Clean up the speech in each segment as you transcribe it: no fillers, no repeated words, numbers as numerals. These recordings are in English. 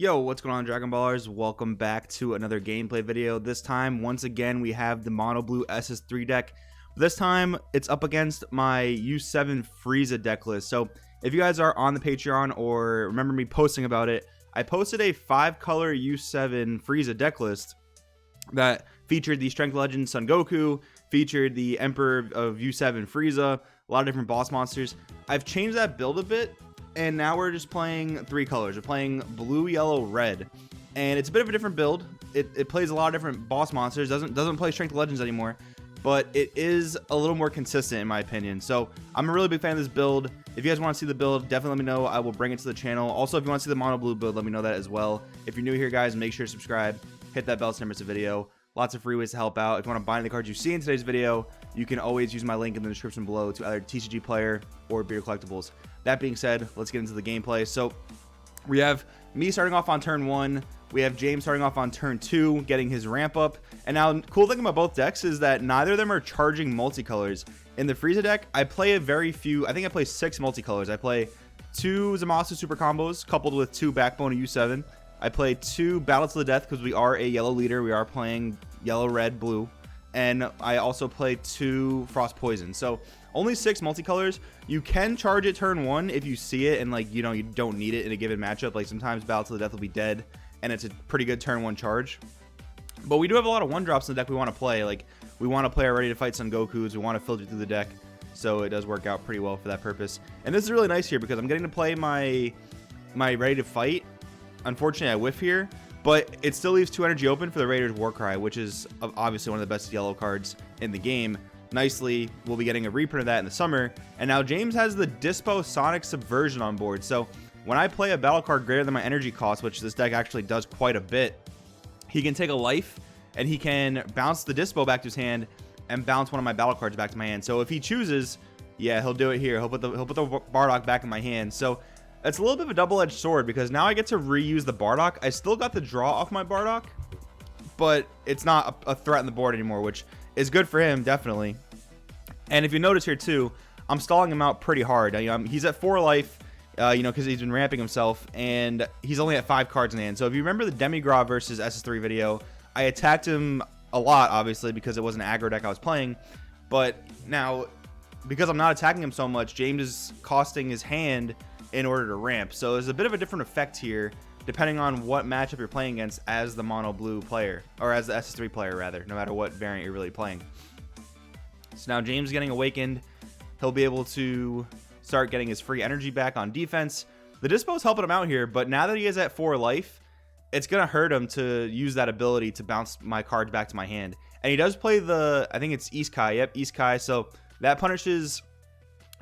Yo, what's going on, Dragon Ballers? Welcome back to another gameplay video. This time, once again, we have the Mono Blue SS3 deck. This time, it's up against my U7 Frieza deck list. So, if you guys are on the Patreon or remember me posting about it, I posted a 5-color U7 Frieza deck list that featured the Strength Legend Son Goku, featured the Emperor of U7 Frieza, a lot of different boss monsters. I've changed that build a bit, and now we're just playing 3 colors. We're playing blue, yellow, red, and it's a bit of a different build. It plays a lot of different boss monsters. Doesn't play Strength Legends anymore, but it is a little more consistent in my opinion. So I'm a really big fan of this build. If you guys want to see the build, definitely let me know. I will bring it to the channel. Also, if you want to see the Mono Blue build, let me know that as well. If you're new here, guys, make sure to subscribe, hit that bell so never miss a video. Lots of free ways to help out. If you want to buy any of the cards you see in today's video, you can always use my link in the description below to either TCG Player or Beer Collectibles. That being said, let's get into the gameplay. So we have me starting off on turn 1. We have James starting off on turn 2, getting his ramp up. And now, cool thing about both decks is that neither of them are charging multicolors. In the Frieza deck, I play a very few. I think I play 6 multicolors. I play 2 Zamasu super combos coupled with 2 Backbone U7. I play 2 Battle to the Death because we are a yellow leader. We are playing yellow, red, blue. And I also play 2 Frost Poison. So only 6 multicolors. You can charge it turn 1 if you see it and you don't need it in a given matchup. Like sometimes Battle to the Death will be dead and it's a pretty good turn 1 charge. But we do have a lot of 1-drops in the deck we want to play. Like we want to play our Ready to Fight Son Gokus. We want to filter through the deck. So it does work out pretty well for that purpose. And this is really nice here because I'm getting to play my Ready to Fight. Unfortunately, I whiff here, but it still leaves 2 energy open for the Raider's Warcry, which is obviously one of the best yellow cards in the game. Nicely, we'll be getting a reprint of that in the summer. And now James has the Dispo Sonic Subversion on board. So when I play a battle card greater than my energy cost, which this deck actually does quite a bit, he can take a life and he can bounce the Dispo back to his hand and bounce one of my battle cards back to my hand. So if he chooses, yeah, he'll do it here. He'll put the Bardock back in my hand. So it's a little bit of a double-edged sword because now I get to reuse the Bardock. I still got the draw off my Bardock, but it's not a threat on the board anymore, which is good for him, definitely. And if you notice here, too, I'm stalling him out pretty hard. He's at 4 life, because he's been ramping himself, and he's only at 5 cards in hand. So if you remember the Demigra versus SS3 video, I attacked him a lot, obviously, because it was an aggro deck I was playing. But now, because I'm not attacking him so much, James is costing his hand in order to ramp. So there's a bit of a different effect here depending on what matchup you're playing against as the Mono Blue player, or as the SS3 player rather, no matter what variant you're really playing. So now James is getting awakened. He'll be able to start getting his free energy back on defense. The Dispo is helping him out here, but now that he is at 4 life, it's gonna hurt him to use that ability to bounce my cards back to my hand. And he does play the, I think it's Isekai. Yep, Isekai. So that punishes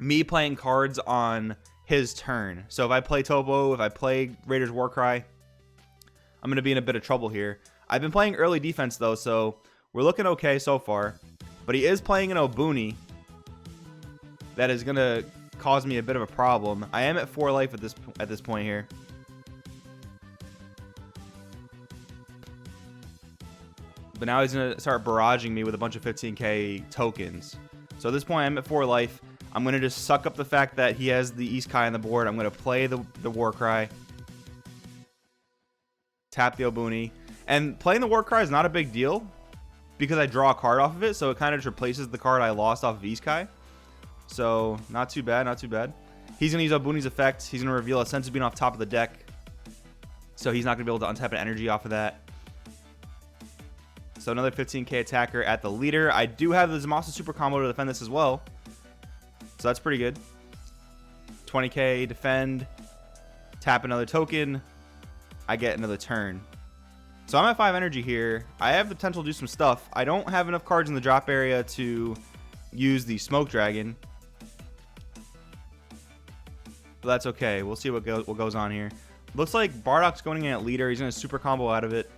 me playing cards on his turn. So if I play Tobo, if I play Raider's Warcry, I'm going to be in a bit of trouble here. I've been playing early defense though, so we're looking okay so far. But he is playing an Obuni that is going to cause me a bit of a problem. I am at 4 life at this point here. But now he's going to start barraging me with a bunch of 15k tokens. So at this point I'm at 4 life. I'm going to just suck up the fact that he has the Isekai on the board. I'm going to play the Warcry. Tap the Obuni. And playing the Warcry is not a big deal because I draw a card off of it. So it kind of just replaces the card I lost off of Isekai. So not too bad, not too bad. He's going to use Obuni's effect. He's going to reveal a Senzu Bean off top of the deck. So he's not going to be able to untap an energy off of that. So another 15k attacker at the leader. I do have the Zamasu super combo to defend this as well. So that's pretty good. 20k defend. Tap another token. I get another turn. So I'm at 5 energy here. I have the potential to do some stuff. I don't have enough cards in the drop area to use the Smoke Dragon. But that's okay. We'll see what goes on here. Looks like Bardock's going in at leader. He's going to super combo out of it.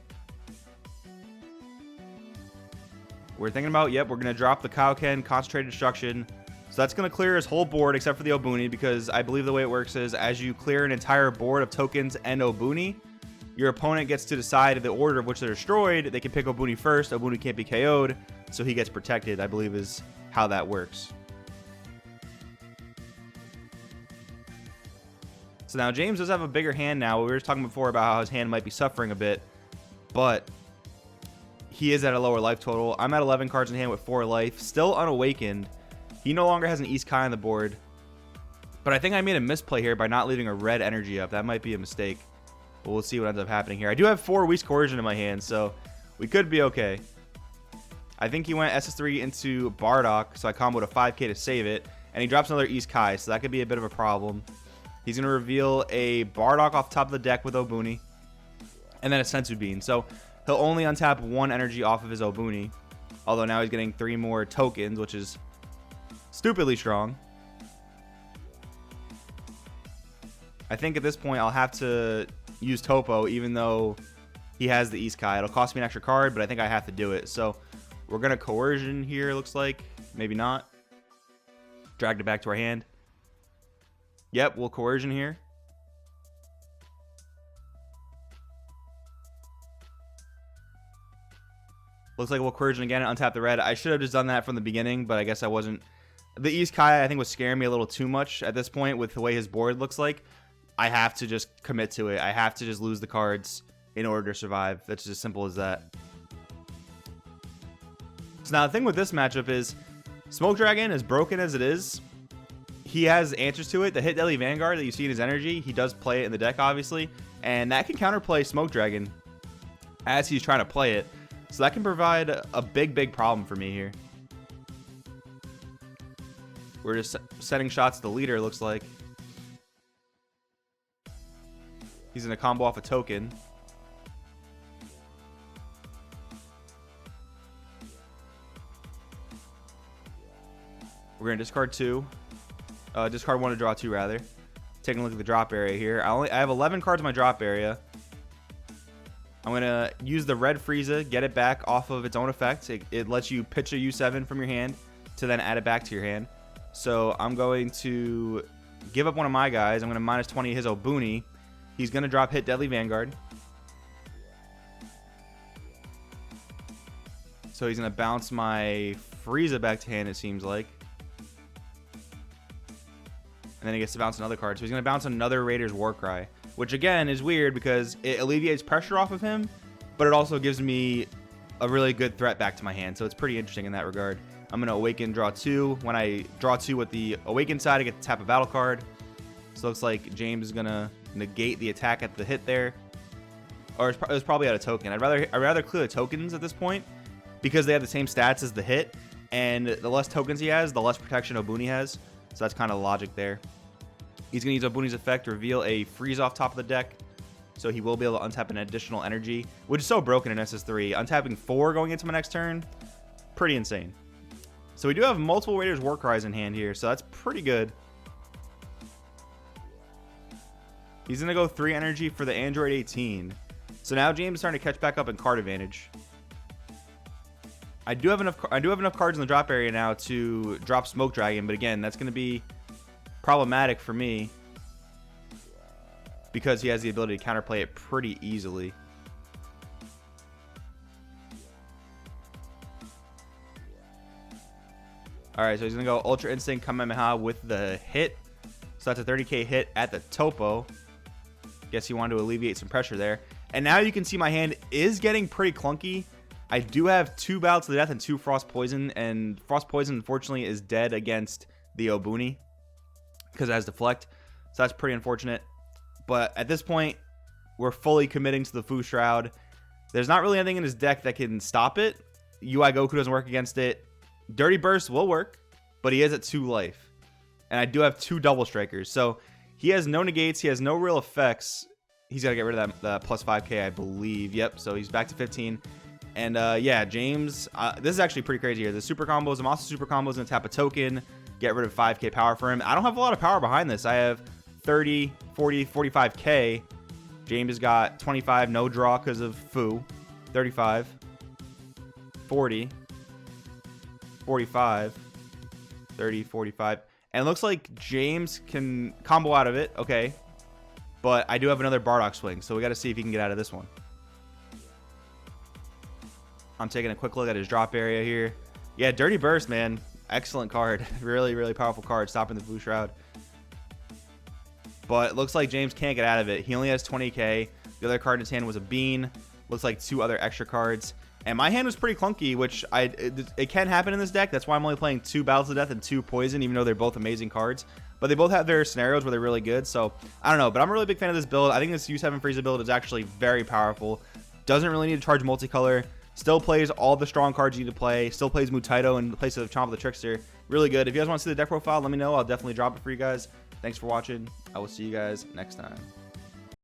We're thinking about, yep, we're going to drop the Kaioken, Concentrated Destruction. So that's going to clear his whole board except for the Obuni, because I believe the way it works is as you clear an entire board of tokens and Obuni, your opponent gets to decide the order of which they're destroyed. They can pick Obuni first. Obuni can't be KO'd, so he gets protected, I believe is how that works. So now James does have a bigger hand now. We were just talking before about how his hand might be suffering a bit, but he is at a lower life total. I'm at 11 cards in hand with 4 life, still unawakened. He no longer has an East Kai on the board, but I think I made a misplay here by not leaving a red energy up. That might be a mistake, but we'll see what ends up happening here. I do have 4 Whis Coercion in my hand, so we could be okay. I think he went SS3 into Bardock, so I comboed a 5k to save it, and he drops another East Kai, so that could be a bit of a problem. He's going to reveal a Bardock off top of the deck with Obuni, and then a Senzu Bean. So he'll only untap 1 energy off of his Obuni, although now he's getting 3 more tokens, which is stupidly strong. I think at this point I'll have to use Topo, even though he has the East Kai. It'll cost me an extra card, but I think I have to do it. So we're going to Coercion here, looks like. Maybe not. Dragged it back to our hand. Yep, we'll Coercion here. Looks like we'll Coercion again and untap the red. I should have just done that from the beginning, but I guess I wasn't. The East Kai, I think, was scaring me a little too much at this point with the way his board looks like. I have to just commit to it. I have to just lose the cards in order to survive. That's as simple as that. So now the thing with this matchup is Smoke Dragon, as broken as it is, he has answers to it. The Hit Deadly Vanguard that you see in his energy, he does play it in the deck, obviously, and that can counterplay Smoke Dragon as he's trying to play it. So that can provide a big problem for me here. We're just setting shots to the leader, it looks like. He's going to combo off a token. We're going to discard 2. Discard 1 to draw 2, rather. Taking a look at the drop area here. I have 11 cards in my drop area. I'm going to use the red Frieza, get it back off of its own effect. It lets you pitch a U7 from your hand to then add it back to your hand. So I'm going to give up one of my guys. I'm going to minus 20 his Obuni. He's going to drop Hit Deadly Vanguard. So he's going to bounce my Frieza back to hand, it seems like. And then he gets to bounce another card. So he's going to bounce another Raider's Warcry, which again is weird because it alleviates pressure off of him, but it also gives me a really good threat back to my hand. So it's pretty interesting in that regard. I'm going to Awaken, draw 2. When I draw 2 with the Awaken side, I get to tap a battle card. So it looks like James is going to negate the attack at the hit there. Or it was probably out of token. I'd rather clear the tokens at this point because they have the same stats as the hit. And the less tokens he has, the less protection Obuni has. So that's kind of the logic there. He's going to use Obuni's effect to reveal a freeze off top of the deck. So he will be able to untap an additional energy, which is so broken in SS3. Untapping 4 going into my next turn, pretty insane. So we do have multiple Raiders Warcries in hand here, so that's pretty good. He's going to go 3 energy for the Android 18. So now James is starting to catch back up in card advantage. I do have enough cards in the drop area now to drop Smoke Dragon, but again, that's going to be problematic for me because he has the ability to counterplay it pretty easily. Alright, so he's going to go Ultra Instinct Kamehameha with the hit. So that's a 30k hit at the Topo. Guess he wanted to alleviate some pressure there. And now you can see my hand is getting pretty clunky. I do have 2 Battle to the Death and 2 Frost Poison. And Frost Poison, unfortunately, is dead against the Obuni because it has Deflect. So that's pretty unfortunate. But at this point, we're fully committing to the Fu Shroud. There's not really anything in his deck that can stop it. UI Goku doesn't work against it. Dirty Burst will work, but he is at 2 life. And I do have 2 Double Strikers. So he has no negates. He has no real effects. He's got to get rid of that plus 5k, I believe. Yep, so he's back to 15. And yeah, James, this is actually pretty crazy here. The super combos, the monster super combos, and tap a token, get rid of 5k power for him. I don't have a lot of power behind this. I have 30, 40, 45k. James has got 25, no draw because of Fu. 35, 40, 45, 30, 45. And it looks like James can combo out of it. Okay. But I do have another Bardock swing, so we got to see if he can get out of this one. I'm taking a quick look at his drop area here. Yeah, Dirty Burst, man. Excellent card. Really, really powerful card, stopping the Fu Shroud. but it looks like James can't get out of it. He only has 20k. The other card in his hand was a bean. Looks like 2 other extra cards. And my hand was pretty clunky, which it can happen in this deck. That's why I'm only playing 2 Battles to Death and 2 Poison, even though they're both amazing cards. But they both have their scenarios where they're really good. So, I don't know. But I'm a really big fan of this build. I think this U7 Frieza build is actually very powerful. Doesn't really need to charge multicolor. Still plays all the strong cards you need to play. Still plays Mutaito in place of Chomp the Trickster. Really good. If you guys want to see the deck profile, let me know. I'll definitely drop it for you guys. Thanks for watching. I will see you guys next time.